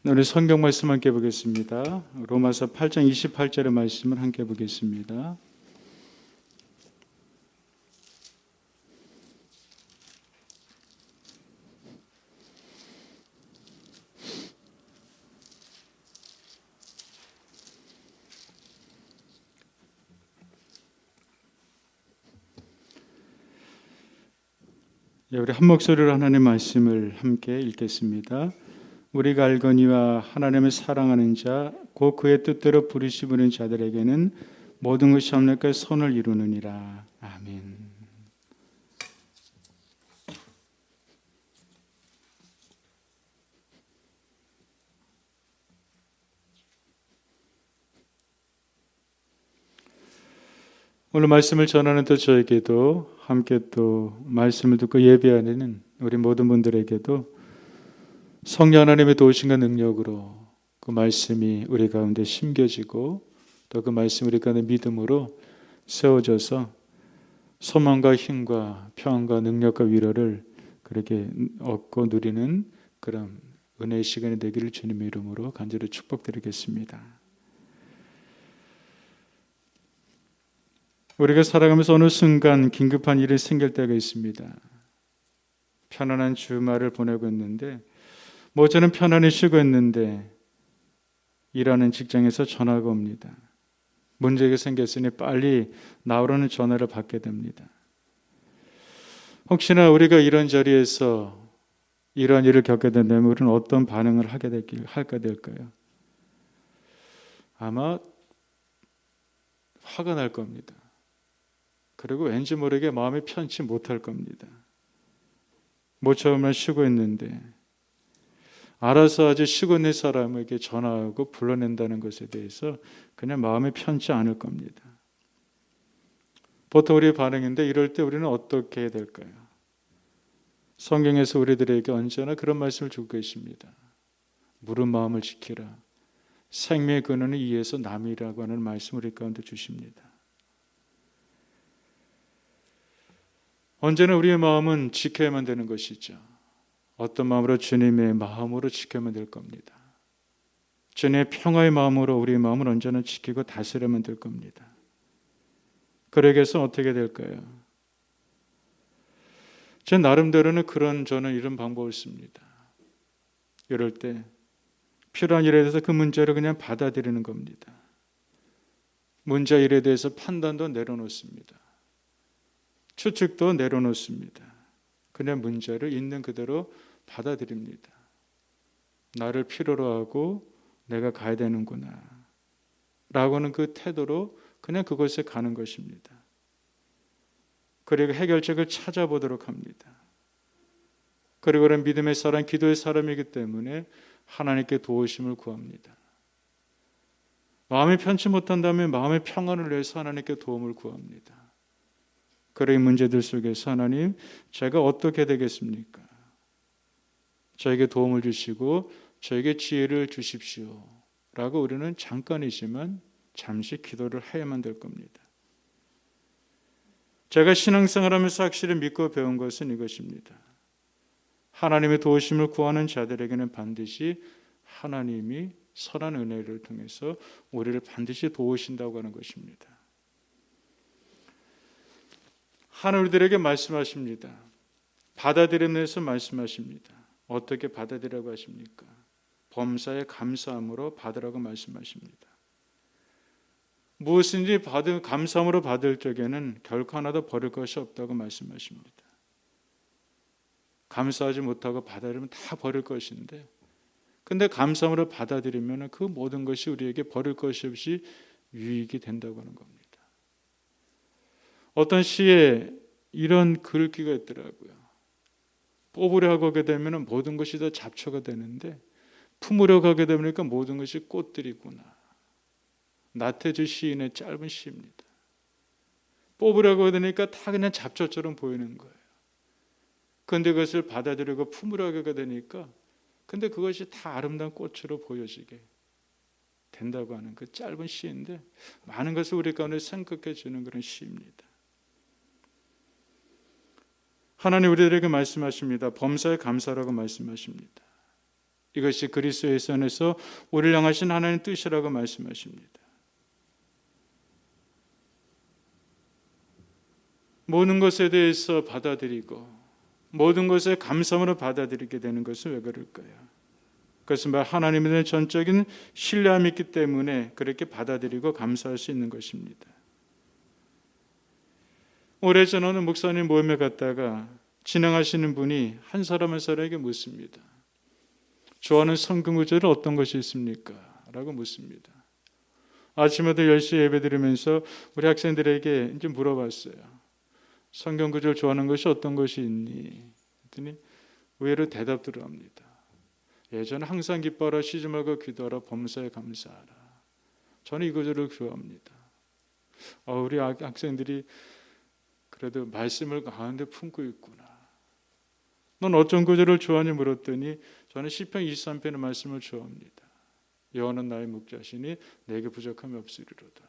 우리 성경 말씀 함께 보겠습니다. 로마서 8장 28절의 말씀을 함께 보겠습니다. 우리 한 목소리로 하나님의 말씀을 함께 읽겠습니다. 우리가 알거니와 하나님을 사랑하는 자, 곧 그의 뜻대로 부르심을 자들에게는 모든 것이 합력하여 선을 이루느니라. 아멘. 오늘 말씀을 전하는 또 저에게도 함께 또 말씀을 듣고 예배하는 우리 모든 분들에게도 성령 하나님의 도우심과 능력으로 그 말씀이 우리 가운데 심겨지고 또 그 말씀이 우리 가운데 믿음으로 세워져서 소망과 힘과 평안과 능력과 위로를 그렇게 얻고 누리는 그런 은혜의 시간이 되기를 주님의 이름으로 간절히 축복드리겠습니다. 우리가 살아가면서 어느 순간 긴급한 일이 생길 때가 있습니다. 편안한 주말을 보내고 있는데 저는 편안히 쉬고 있는데 일하는 직장에서 전화가 옵니다. 문제가 생겼으니 빨리 나오라는 전화를 받게 됩니다. 혹시나 우리가 이런 자리에서 이런 일을 겪게 된다면 우리는 어떤 반응을 할까 될까요? 아마 화가 날 겁니다. 그리고 왠지 모르게 마음이 편치 못할 겁니다. 모처럼만 쉬고 있는데 알아서 아주 쉬고 있는 사람에게 전화하고 불러낸다는 것에 대해서 그냥 마음이 편치 않을 겁니다. 보통 우리의 반응인데 이럴 때 우리는 어떻게 해야 될까요? 성경에서 우리들에게 언제나 그런 말씀을 주고 계십니다. 무릇 마음을 지키라. 생명의 근원은 이에서 남이라고 하는 말씀을 우리 가운데 주십니다. 언제나 우리의 마음은 지켜야만 되는 것이죠. 어떤 마음으로? 주님의 마음으로 지켜야만 될 겁니다. 주님의 평화의 마음으로 우리의 마음을 언제나 지키고 다스려야만 될 겁니다. 그러기 위해서 어떻게 될까요? 제 나름대로는 저는 이런 방법을 씁니다. 이럴 때 필요한 일에 대해서 그 문제를 그냥 받아들이는 겁니다. 문제 일에 대해서 판단도 내려놓습니다. 추측도 내려놓습니다. 그냥 문제를 있는 그대로 받아들입니다. 나를 필요로 하고 내가 가야 되는구나 라고는 그 태도로 그냥 그곳에 가는 것입니다. 그리고 해결책을 찾아보도록 합니다. 그리고 그런 믿음의 사람, 기도의 사람이기 때문에 하나님께 도우심을 구합니다. 마음이 편치 못한다면 마음의 평안을 위해서 하나님께 도움을 구합니다. 그런 문제들 속에서 하나님, 제가 어떻게 되겠습니까? 저에게 도움을 주시고 저에게 지혜를 주십시오 라고 우리는 잠깐이지만 잠시 기도를 해야만 될 겁니다. 제가 신앙생활하면서 확실히 믿고 배운 것은 이것입니다. 하나님의 도우심을 구하는 자들에게는 반드시 하나님이 선한 은혜를 통해서 우리를 반드시 도우신다고 하는 것입니다. 하나님 우리들에게 말씀하십니다. 받아들임에서 말씀하십니다. 어떻게 받아들이라고 하십니까? 범사에 감사함으로 받으라고 말씀하십니다. 무엇인지 감사함으로 받을 적에는 결코 하나도 버릴 것이 없다고 말씀하십니다. 감사하지 못하고 받아들이면 다 버릴 것인데, 근데 감사함으로 받아들이면 그 모든 것이 우리에게 버릴 것이 없이 유익이 된다고 하는 겁니다. 어떤 시에 이런 글귀가 있더라고요. 뽑으려 하게 되면 모든 것이 다 잡초가 되는데 품으려 가게 되면 모든 것이 꽃들이구나. 나태주 시인의 짧은 시입니다. 뽑으려고 하니까 다 그냥 잡초처럼 보이는 거예요. 그런데 그것을 받아들이고 품으려고 하게 되니까 근데 그것이 다 아름다운 꽃으로 보여지게 된다고 하는 그 짧은 시인데 많은 것을 우리 가운데 생각해 주는 그런 시입니다. 하나님 우리들에게 말씀하십니다. 범사에 감사라고 말씀하십니다. 이것이 그리스도의 선에서 우리를 향하신 하나님의 뜻이라고 말씀하십니다. 모든 것에 대해서 받아들이고 모든 것에 감사함으로 받아들이게 되는 것은 왜 그럴까요? 그것은 바로 하나님에 대한 전적인 신뢰함이 있기 때문에 그렇게 받아들이고 감사할 수 있는 것입니다. 오래전 어느 목사님 모임에 갔다가 진행하시는 분이 한 사람 한 사람에게 묻습니다. 좋아하는 성경 구절은 어떤 것이 있습니까? 라고 묻습니다. 아침마다 10시에 예배 드리면서 우리 학생들에게 이제 물어봤어요. 성경 구절 좋아하는 것이 어떤 것이 있니? 그랬더니 의외로 대답들을 합니다. 예전에 항상 기뻐하라, 쉬지 말고 기도하라, 범사에 감사하라. 저는 이 구절을 좋아합니다. 우리 학생들이 그래도 말씀을 가운데 품고 있구나. 넌 어떤 구절을 좋아하니 물었더니 저는 시편 23편의 말씀을 좋아합니다. 여호와는 나의 목자시니 내게 부족함이 없으리로다.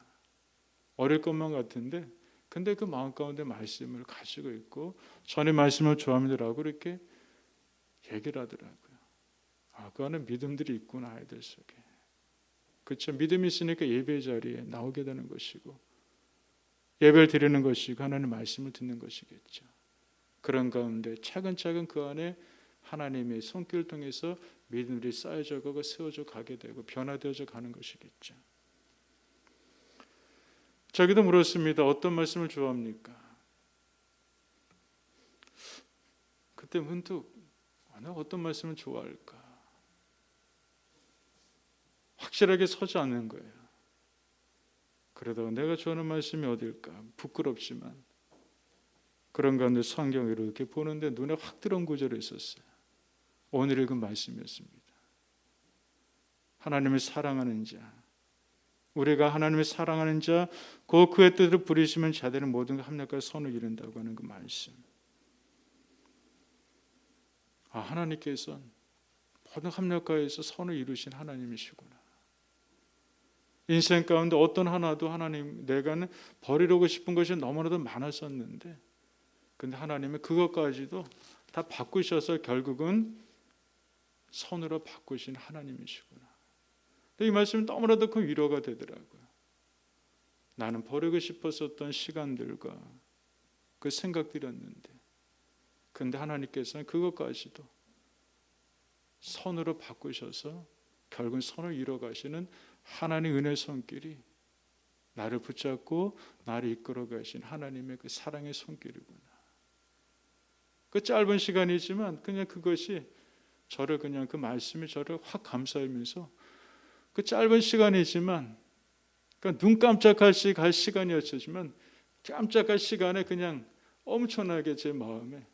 어릴 것만 같은데 근데 그 마음 가운데 말씀을 가지고 있고 전의 말씀을 좋아합니다라고 이렇게 얘기를 하더라고요. 그 안에 믿음들이 있구나, 아이들 속에. 그렇죠. 믿음이 있으니까 예배 자리에 나오게 되는 것이고 예배를 드리는 것이고 하나님의 말씀을 듣는 것이겠죠. 그런 가운데 차근차근 그 안에 하나님의 손길을 통해서 믿음들이 쌓여져 가고 세워져 가게 되고 변화되어져 가는 것이겠죠. 저기도 물었습니다. 어떤 말씀을 좋아합니까? 그때 문득 내가 어떤 말씀을 좋아할까? 확실하게 서지 않는 거예요. 그러다가 내가 좋아하는 말씀이 어딜까? 부끄럽지만 그런 가운데 성경을 이렇게 보는데 눈에 확 들어온 구절이 있었어요. 오늘 읽은 말씀이었습니다. 하나님을 사랑하는 자, 우리가 하나님을 사랑하는 자, 그의 뜻을 부리시면 자들은 모든 합력과 선을 이룬다고 하는 그 말씀. 하나님께서는 모든 합력가에서 선을 이루신 하나님이시구나. 인생 가운데 어떤 하나도 하나님, 내가 버리려고 싶은 것이 너무나도 많았었는데 근데 하나님은 그것까지도 다 바꾸셔서 결국은 선으로 바꾸신 하나님이시구나. 이 말씀은 너무나도 큰 위로가 되더라고요. 나는 버리고 싶었었던 시간들과 그 생각들이었는데 근데 하나님께서는 그것까지도 선으로 바꾸셔서 결국은 선을 이뤄가시는 하나님의 은혜의 손길이 나를 붙잡고 나를 이끌어 가신 하나님의 그 사랑의 손길이구나. 그 짧은 시간이지만 그냥 그것이 저를 그냥 그 말씀이 저를 확 감싸면서 그 짧은 시간이지만 그러니까 눈 깜짝할 시간이었지만 깜짝할 시간에 그냥 엄청나게 제 마음에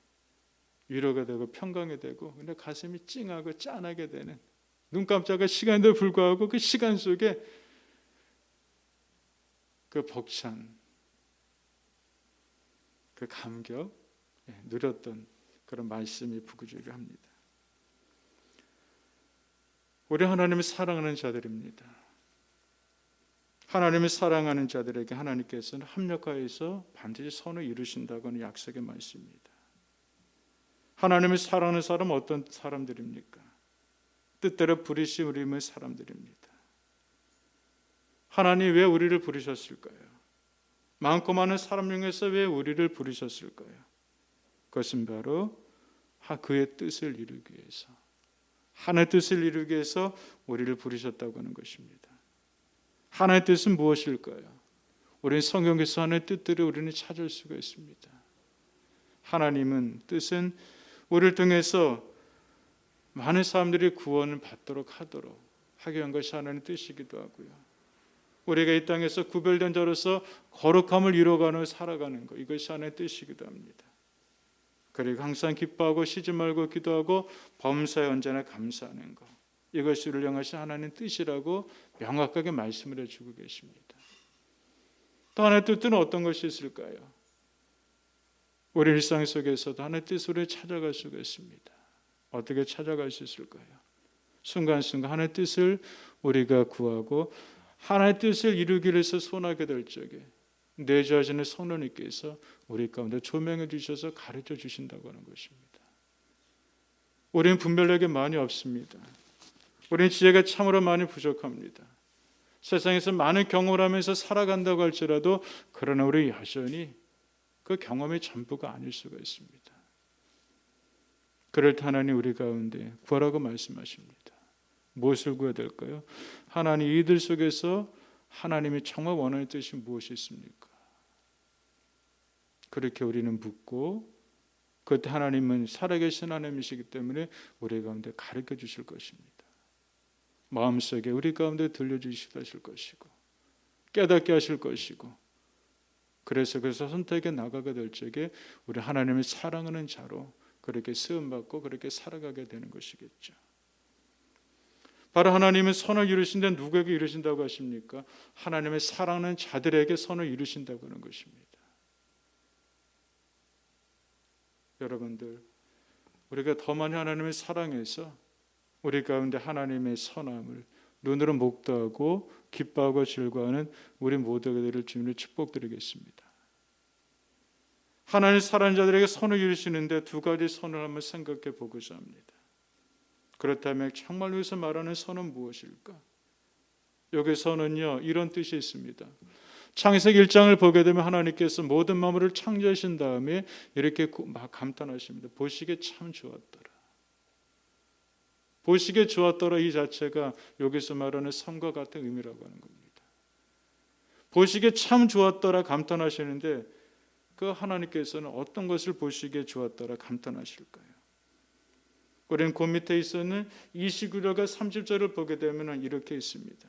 위로가 되고 평강이 되고 근데 가슴이 찡하고 짠하게 되는 눈 깜짝할 시간에도 불구하고 그 시간 속에 그 벅찬 그 감격 누렸던 그런 말씀이 부구주의합니다. 우리 하나님을 사랑하는 자들입니다. 하나님을 사랑하는 자들에게 하나님께서는 합력하여서 반드시 선을 이루신다고 하는 약속의 말씀입니다. 하나님을 사랑하는 사람은 어떤 사람들입니까? 뜻대로 부르신 우리의 사람들입니다. 하나님 왜 우리를 부르셨을까요? 많고 많은 사람 중에서 왜 우리를 부르셨을까요? 그것은 바로 그의 뜻을 이루기 위해서, 하나님의 뜻을 이루기 위해서 우리를 부르셨다고 하는 것입니다. 하나님의 뜻은 무엇일까요? 우리는 성경에서 하나님의 뜻들을 우리는 찾을 수가 있습니다. 하나님은 뜻은 우리를 통해서 많은 사람들이 구원을 받도록 하도록 하기 위한 것이 하나님의 뜻이기도 하고요. 우리가 이 땅에서 구별된 자로서 거룩함을 이루어가는 살아가는 것, 이것이 하나님의 뜻이기도 합니다. 그리고 항상 기뻐하고 쉬지 말고 기도하고 범사에 언제나 감사하는 것, 이것이 우리를 향하신 하나님의 뜻이라고 명확하게 말씀을 해주고 계십니다. 또 하나님의 뜻은 어떤 것이 있을까요? 우리 일상 속에서도 하나님의 뜻을 찾아갈 수가 있습니다. 어떻게 찾아갈 수 있을까요? 순간순간 하나님의 뜻을 우리가 구하고 하나님의 뜻을 이루기 위해서 손하게 될 적에 내주하시는 성령님께서 우리 가운데 조명해 주셔서 가르쳐 주신다고 하는 것입니다. 우리는 분별력이 많이 없습니다. 우리는 지혜가 참으로 많이 부족합니다. 세상에서 많은 경험을 하면서 살아간다고 할지라도 그러나 우리 여전히 그 경험이 전부가 아닐 수가 있습니다. 그럴 때 하나님 우리 가운데 구하라고 말씀하십니다. 무엇을 구해야 될까요? 하나님 이들 속에서 하나님이 정말 원하는 뜻이 무엇이 있습니까? 그렇게 우리는 묻고 그때 하나님은 살아계신 하나님이시기 때문에 우리 가운데 가르쳐 주실 것입니다. 마음속에 우리 가운데 들려주시다 하실 것이고 깨닫게 하실 것이고 그래서 선택에 나가게 될 적에 우리 하나님을 사랑하는 자로 그렇게 쓰임받고 그렇게 살아가게 되는 것이겠죠. 바로 하나님은 선을 이루신데 누구에게 이루신다고 하십니까? 하나님의 사랑하는 자들에게 선을 이루신다고 하는 것입니다. 여러분들, 우리가 더 많이 하나님을 사랑해서 우리 가운데 하나님의 선함을 눈으로 목도하고 기뻐하고 즐거워하는 우리 모두가 되를 주님을 축복드리겠습니다. 하나님 사랑하는 자들에게 선을 이루시는데 두 가지 선을 한번 생각해 보고자 합니다. 그렇다면 정말 여기서 말하는 선은 무엇일까? 여기 선은요 이런 뜻이 있습니다. 창세기 1장을 보게 되면 하나님께서 모든 만물을 창조하신 다음에 이렇게 막 감탄하십니다. 보시기에 참 좋았더라. 보시기에 좋았더라 이 자체가 여기서 말하는 선과 같은 의미라고 하는 겁니다. 보시기에 참 좋았더라 감탄하시는데 그 하나님께서는 어떤 것을 보시기에 좋았더라 감탄하실까요? 우리는 그 밑에 있는 29절과 30절을 보게 되면 이렇게 있습니다.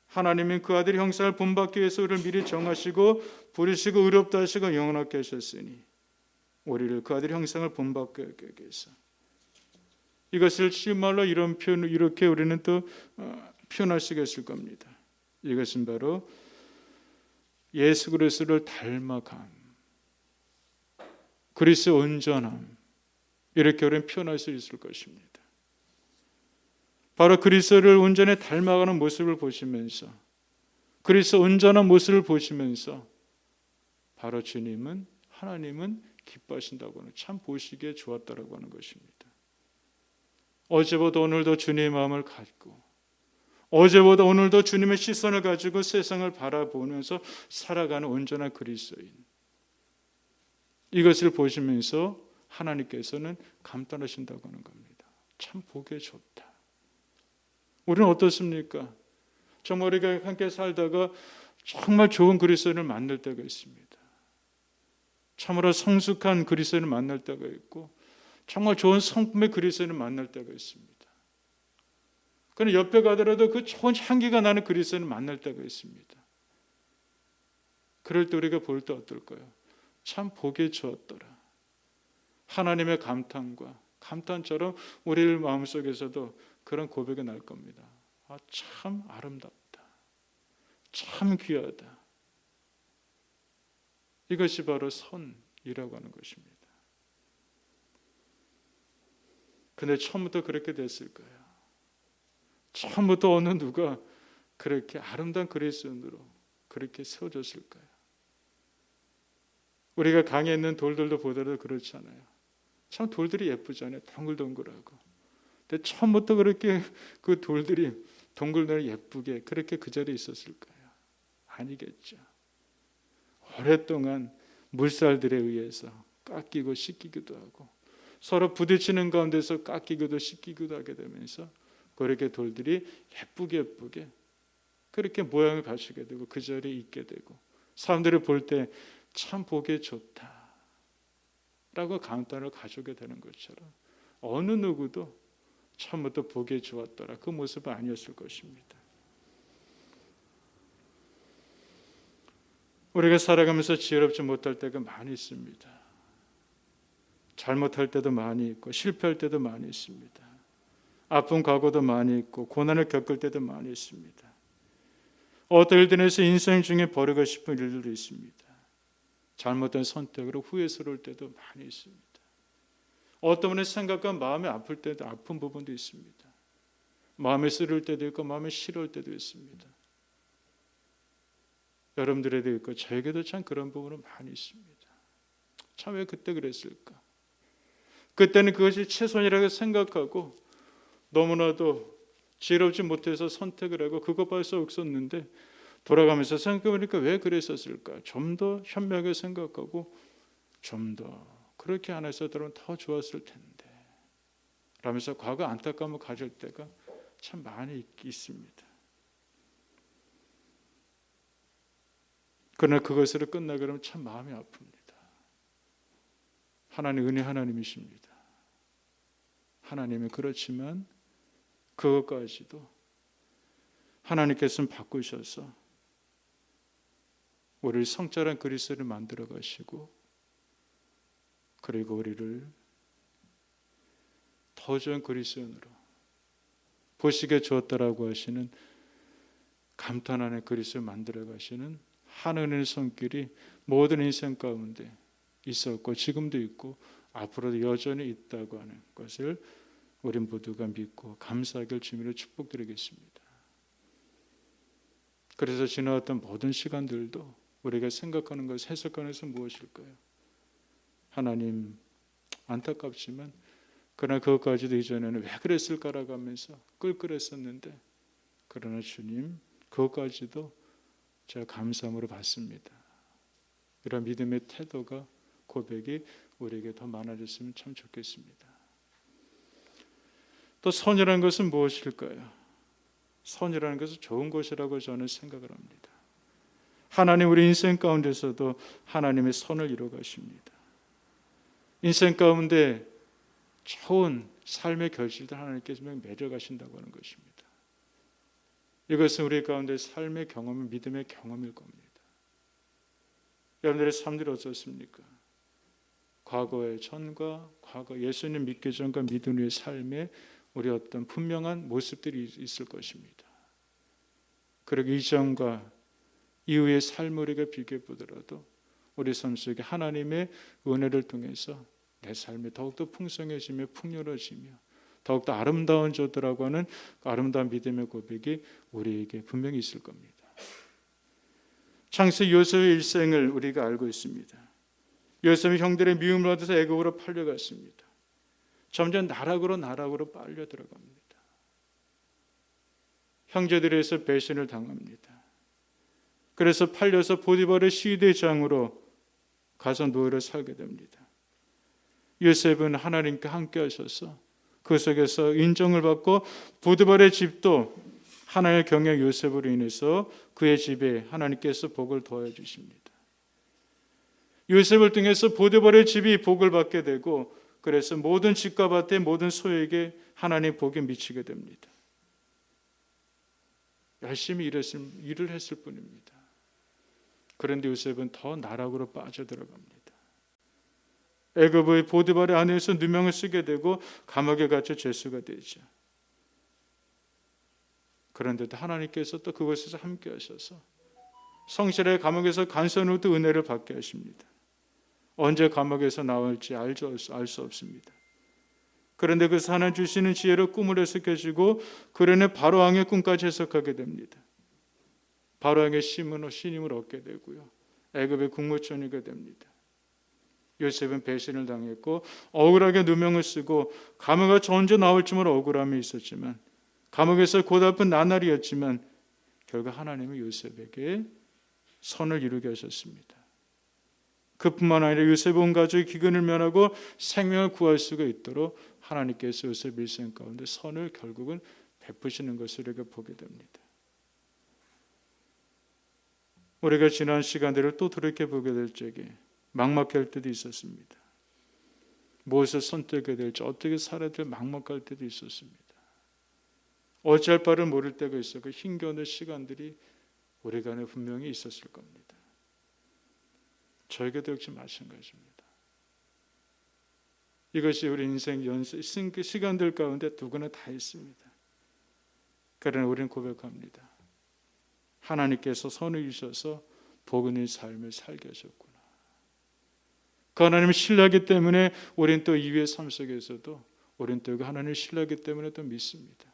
하나님은 그 아들의 형상을 본받기 위해서 우리를 미리 정하시고 부르시고 의롭다 하시고 영원하게 하셨으니 우리를 그 아들의 형상을 본받게 하기 위해서 이것을 실말로 이런 표현 이렇게 우리는 또 표현할 수가 있을 겁니다. 이것은 바로 예수 그리스도를 닮아감, 그리스도 온전함 이렇게 우리는 표현할 수 있을 것입니다. 바로 그리스도를 온전히 닮아가는 모습을 보시면서 그리스도 온전한 모습을 보시면서 바로 주님은 하나님은 기뻐하신다고 하는 참 보시기에 좋았다라고 하는 것입니다. 어제보다 오늘도 주님의 마음을 갖고 어제보다 오늘도 주님의 시선을 가지고 세상을 바라보면서 살아가는 온전한 그리스도인 이것을 보시면서 하나님께서는 감탄하신다고 하는 겁니다. 참 보기에 좋다. 우리는 어떻습니까? 정말 우리가 함께 살다가 정말 좋은 그리스도인을 만날 때가 있습니다. 참으로 성숙한 그리스도인을 만날 때가 있고 정말 좋은 성품의 그리스도인을 만날 때가 있습니다. 그러나 옆에 가더라도 그 좋은 향기가 나는 그리스도인을 만날 때가 있습니다. 그럴 때 우리가 볼 때 어떨까요? 참 보기에 좋았더라. 하나님의 감탄과 감탄처럼 우리 마음속에서도 그런 고백이 날 겁니다. 아, 참 아름답다. 참 귀하다. 이것이 바로 선이라고 하는 것입니다. 근데 처음부터 그렇게 됐을까요? 처음부터 어느 누가 그렇게 아름다운 그리스도인으로 그렇게 세워졌을까요? 우리가 강에 있는 돌들도 보더라도 그렇잖아요. 참 돌들이 예쁘잖아요. 동글동글하고. 근데 처음부터 그렇게 그 돌들이 동글동글 예쁘게 그렇게 그 자리에 있었을까요? 아니겠죠. 오랫동안 물살들에 의해서 깎이고 씻기기도 하고 서로 부딪히는 가운데서 깎이기도 씻기기도 하게 되면서 그렇게 돌들이 예쁘게 그렇게 모양을 갖추게 되고 그 자리에 있게 되고 사람들이 볼 때 참 보기에 좋다 라고 감탄을 가져오게 되는 것처럼 어느 누구도 처음부터 보기에 좋았더라 그 모습은 아니었을 것입니다. 우리가 살아가면서 지혜롭지 못할 때가 많이 있습니다. 잘못할 때도 많이 있고 실패할 때도 많이 있습니다. 아픈 과거도 많이 있고 고난을 겪을 때도 많이 있습니다. 어떤 일들에서 인생 중에 버리고 싶은 일들도 있습니다. 잘못된 선택으로 후회스러울 때도 많이 있습니다. 어떤 분의 생각과 마음이 아플 때도 아픈 부분도 있습니다. 마음에 쓰릴 때도 있고 마음에 싫을 때도 있습니다. 여러분들에도 있고 저에게도 참 그런 부분은 많이 있습니다. 참 왜 그때 그랬을까? 그때는 그것이 최선이라고 생각하고 너무나도 지혜롭지 못해서 선택을 하고 그것밖에 없었는데 돌아가면서 생각해보니까 왜 그랬었을까? 좀 더 현명하게 생각하고 좀 더 그렇게 안 했었더라면 더 좋았을 텐데 라면서 과거 안타까움을 가질 때가 참 많이 있습니다. 그러나 그것으로 끝나게 되면 참 마음이 아픕니다. 하나님 은혜 하나님이십니다. 하나님은 그렇지만 그것까지도 하나님께서는 바꾸셔서 우리를 성결한 그리스도를 만들어 가시고 그리고 우리를 더 좋은 그리스도인으로 보시게 주었다라고 하시는 감탄하는 그리스도를 만들어 가시는 하나님의 손길이 모든 인생 가운데 있었고 지금도 있고 앞으로도 여전히 있다고 하는 것을 우리 모두가 믿고 감사하길 주님으로 축복드리겠습니다. 그래서 지나왔던 모든 시간들도 우리가 생각하는 것, 해석하는 것은 무엇일까요? 하나님 안타깝지만 그러나 그것까지도 이전에는 왜 그랬을까라고 하면서 끌끌했었는데 그러나 주님 그것까지도 제가 감사함으로 받습니다. 이런 믿음의 태도가 고백이 우리에게 더 많아졌으면 참 좋겠습니다. 또 선이라는 것은 무엇일까요? 선이라는 것은 좋은 것이라고 저는 생각을 합니다. 하나님 우리 인생 가운데서도 하나님의 선을 이루어 가십니다. 인생 가운데 좋은 삶의 결실들 하나님께서 맺어 가신다고 하는 것입니다. 이것은 우리 가운데 삶의 경험, 믿음의 경험일 겁니다. 여러분들의 삶들이 어떻습니까? 과거의 전과 과거 예수님 믿기 전과 믿은 후의 삶에 우리 어떤 분명한 모습들이 있을 것입니다. 그리고 이전과 이후의 삶을 우리가 비교해 보더라도 우리 삶 속에 하나님의 은혜를 통해서 내 삶이 더욱더 풍성해지며 풍요로워지며 더욱더 아름다운 저들하고 하는 아름다운 믿음의 고백이 우리에게 분명히 있을 겁니다. 창세 요셉의 일생을 우리가 알고 있습니다. 요셉이 형들의 미움을 받아서 애국으로 팔려갔습니다. 점점 나락으로 빨려 들어갑니다. 형제들에서 배신을 당합니다. 그래서 팔려서 보디발의 시대장으로 가서 노예로 살게 됩니다. 요셉은 하나님께 함께 하셔서 그 속에서 인정을 받고 보디발의 집도 하나님의 경외 요셉으로 인해서 그의 집에 하나님께서 복을 더해 주십니다. 요셉을 통해서 보디발의 집이 복을 받게 되고 그래서 모든 집과 밭의 모든 소에게 하나님의 복이 미치게 됩니다. 열심히 일을 했을 뿐입니다. 그런데 요셉은 더 나락으로 빠져들어갑니다. 애굽의 보디발의 아내에서 누명을 쓰게 되고 감옥에 갇혀 죄수가 되죠. 그런데도 하나님께서 또 그곳에서 함께 하셔서 성실의 감옥에서 간선으로도 은혜를 받게 하십니다. 언제 감옥에서 나올지 알 수 없습니다. 그런데 그 하나님 주시는 지혜로 꿈을 해석해주고 그러는 바로왕의 꿈까지 해석하게 됩니다. 바로왕의 신임을 얻게 되고요. 애굽의 국무총리가 됩니다. 요셉은 배신을 당했고 억울하게 누명을 쓰고 감옥에 언제 나올지 모를 억울함이 있었지만 감옥에서 고달픈 나날이었지만 결국 하나님은 요셉에게 선을 이루게 하셨습니다. 그뿐만 아니라 요셉 온 가족의 기근을 면하고 생명을 구할 수가 있도록 하나님께서 요셉 일생 가운데 선을 결국은 베푸시는 것을 우리가 보게 됩니다. 우리가 지난 시간들을 또 돌이켜보게 될 적에 막막할 때도 있었습니다. 무엇을 선택해야 될지 어떻게 살아야 될지 막막할 때도 있었습니다. 어찌할 바를 모를 때가 있었고 힘겨운 시간들이 우리 간에 분명히 있었을 겁니다. 저에게도 역시 마찬가지입니다. 이것이 우리 인생 시간들 가운데 누구나 다 있습니다. 그러나 우리는 고백합니다. 하나님께서 선을 주셔서 복 있는 삶을 살게 하셨구나. 그 하나님을 신뢰하기 때문에 우리는 또 이후의 삶 속에서도 우리는 또 하나님을 신뢰하기 때문에 또 믿습니다.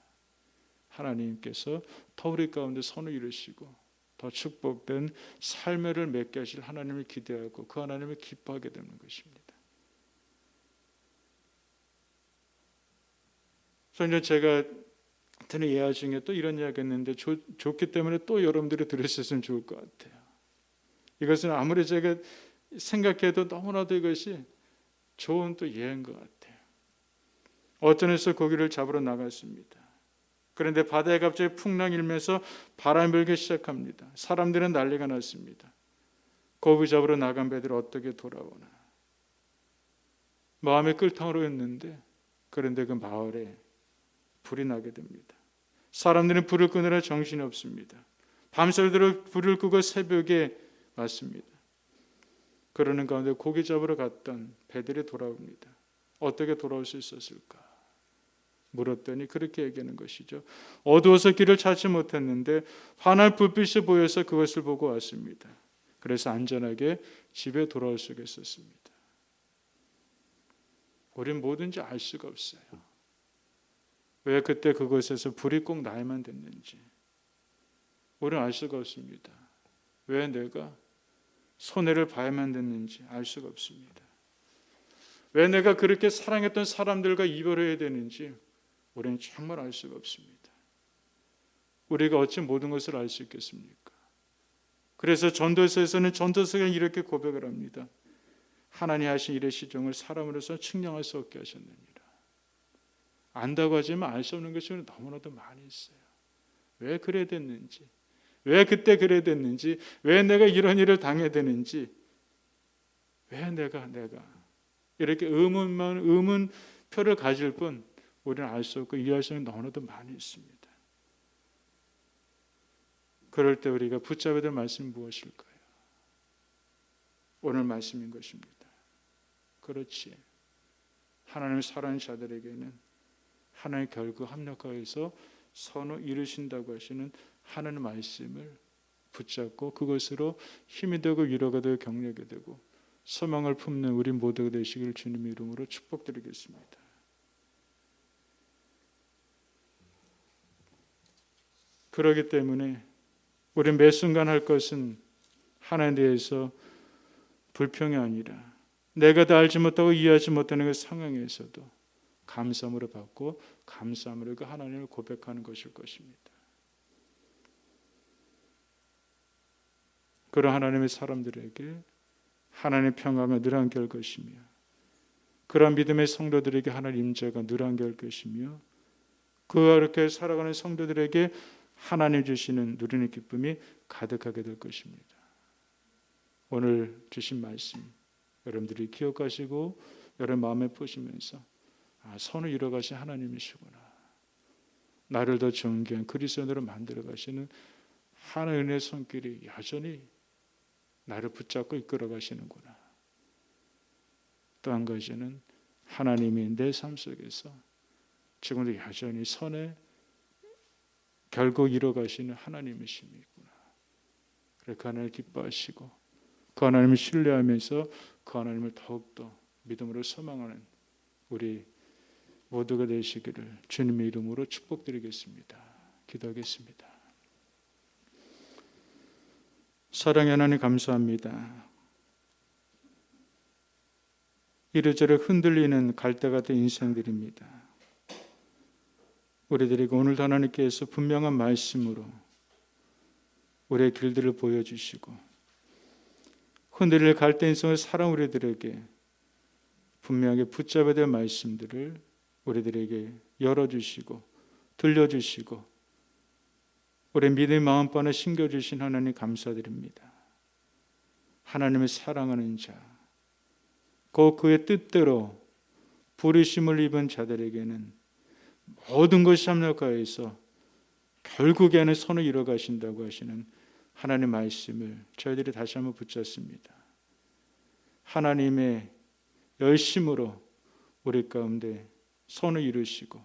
하나님께서 더 우리 가운데 선을 이루시고 더 축복된 삶을 맺게 하실 하나님을 기대하고 그 하나님을 기뻐하게 되는 것입니다. 그래서 제가 하여튼 예화 중에 또 이런 이야기 했는데 좋기 때문에 또 여러분들이 들으셨으면 좋을 것 같아요. 이것은 아무리 제가 생각해도 너무나도 이것이 좋은 또 예인 것 같아요. 어떤 에서 고기를 잡으러 나갔습니다. 그런데 바다에 갑자기 풍랑이 일면서 바람이 불기 시작합니다. 사람들은 난리가 났습니다. 고기 잡으러 나간 배들이 어떻게 돌아오나. 마음의 끌탕으로 했는데 그런데 그 마을에 불이 나게 됩니다. 사람들은 불을 끄느라 정신이 없습니다. 밤새도록 불을 끄고 새벽에 왔습니다. 그러는 가운데 고기 잡으러 갔던 배들이 돌아옵니다. 어떻게 돌아올 수 있었을까? 물었더니 그렇게 얘기하는 것이죠. 어두워서 길을 찾지 못했는데 환한 불빛이 보여서 그것을 보고 왔습니다. 그래서 안전하게 집에 돌아올 수가 있었습니다. 우린 뭐든지 알 수가 없어요. 왜 그때 그곳에서 불이 꼭 나야만 됐는지 우리는 알 수가 없습니다. 왜 내가 손해를 봐야만 됐는지 알 수가 없습니다. 왜 내가 그렇게 사랑했던 사람들과 이별해야 되는지 우리는 정말 알 수가 없습니다. 우리가 어찌 모든 것을 알 수 있겠습니까? 그래서 전도서에서는 전도서가 이렇게 고백을 합니다. 하나님 하신 일의 시종을 사람으로서 측량할 수 없게 하셨느니라. 안다고 하지만 알 수 없는 것이 너무나도 많이 있어요. 왜 그래 됐는지, 왜 그때 그래 됐는지, 왜 내가 이런 일을 당해야 되는지, 왜 내가 이렇게 의문표를 가질 뿐 우리는 알 수 없고 이해할 수 있는 너무나도 많이 있습니다. 그럴 때 우리가 붙잡아야 될 말씀이 무엇일까요? 오늘 말씀인 것입니다. 그렇지. 하나님을 사랑하는 자들에게는 하나님 결국 합력하여서 선을 이루신다고 하시는 하나님의 말씀을 붙잡고 그것으로 힘이 되고 위로가 되고 격려가 되고 소망을 품는 우리 모두가 되시기를 주님의 이름으로 축복드리겠습니다. 그렇기 때문에 우리 매 순간 할 것은 하나님에 대해서 불평이 아니라 내가 다 알지 못하고 이해하지 못하는 그 상황에서도 감사함으로 받고 감사함으로 그 하나님을 고백하는 것일 것입니다. 그런 하나님의 사람들에게 하나님의 평화가 늘 함께할 것이며 그런 믿음의 성도들에게 하나님 임재가 늘 함께할 것이며 그렇게 살아가는 성도들에게 하나님 주시는 누리는 기쁨이 가득하게 될 것입니다. 오늘 주신 말씀 여러분들이 기억하시고 여러분 마음에 푸시면서 선을 이뤄가신 하나님이시구나. 나를 더 존귀한 그리스도인으로 만들어 가시는 하나님의 손길이 여전히 나를 붙잡고 이끌어 가시는구나. 또 한 가지는 하나님이 내 삶 속에서 지금도 여전히 선에 결국 이뤄 가시는 하나님이시구나. 그래서 하나님을 기뻐하시고 그 하나님을 신뢰하면서 그 하나님을 더욱더 믿음으로 소망하는 우리 모두가 되시기를 주님의 이름으로 축복드리겠습니다. 기도하겠습니다. 사랑의 하나님 감사합니다. 이래저래 흔들리는 갈대 같은 인생들입니다. 우리들에게 오늘도 하나님께서 분명한 말씀으로 우리의 길들을 보여주시고 흔들릴 갈대 인생을 살아온 우리들에게 분명하게 붙잡아야 될 말씀들을 우리들에게 열어주시고 들려주시고 우리 믿음의 마음판에 심겨주신 하나님 감사드립니다. 하나님을 사랑하는 자, 곧 그의 뜻대로 부르심을 입은 자들에게는 모든 것이 합력하여서 결국에는 선을 이뤄가신다고 하시는 하나님의 말씀을 저희들이 다시 한번 붙잡습니다. 하나님의 열심으로 우리 가운데 선을 이루시고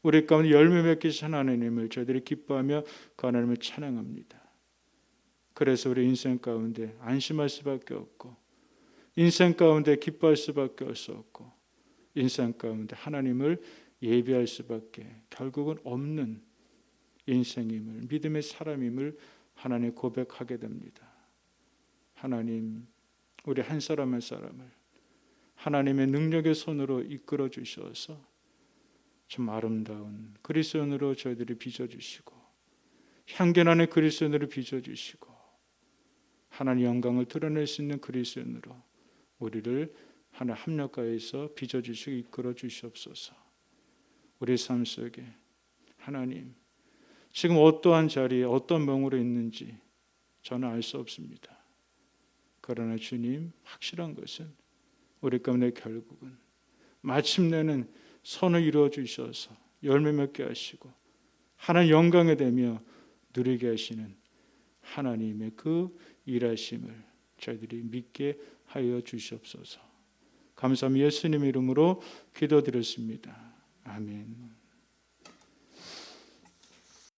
우리 가운데 열매 맺기신 하나님을 저희들이 기뻐하며 그 하나님을 찬양합니다. 그래서 우리 인생 가운데 안심할 수밖에 없고 인생 가운데 기뻐할 수밖에 없고 인생 가운데 하나님을 예비할 수밖에 결국은 없는 인생임을 믿음의 사람임을 하나님 고백하게 됩니다. 하나님 우리 한 사람 한 사람을 하나님의 능력의 손으로 이끌어 주셔서 참 아름다운 그리스도인으로 저희들이 빚어주시고 향기나는 그리스도인으로 빚어주시고 하나님 영광을 드러낼 수 있는 그리스도인으로 우리를 하나 합력하여서 빚어주시고 이끌어 주시옵소서. 우리 삶 속에 하나님 지금 어떠한 자리에 어떤 명으로 있는지 저는 알 수 없습니다. 그러나 주님 확실한 것은 우리 가운데 결국은 마침내는 선을 이루어 주셔서 열매 맺게 하시고 하나님 영광에 대며 누리게 하시는 하나님의 그 일하심을 저희들이 믿게 하여 주시옵소서. 감사합니다. 예수님 이름으로 기도드렸습니다. 아멘.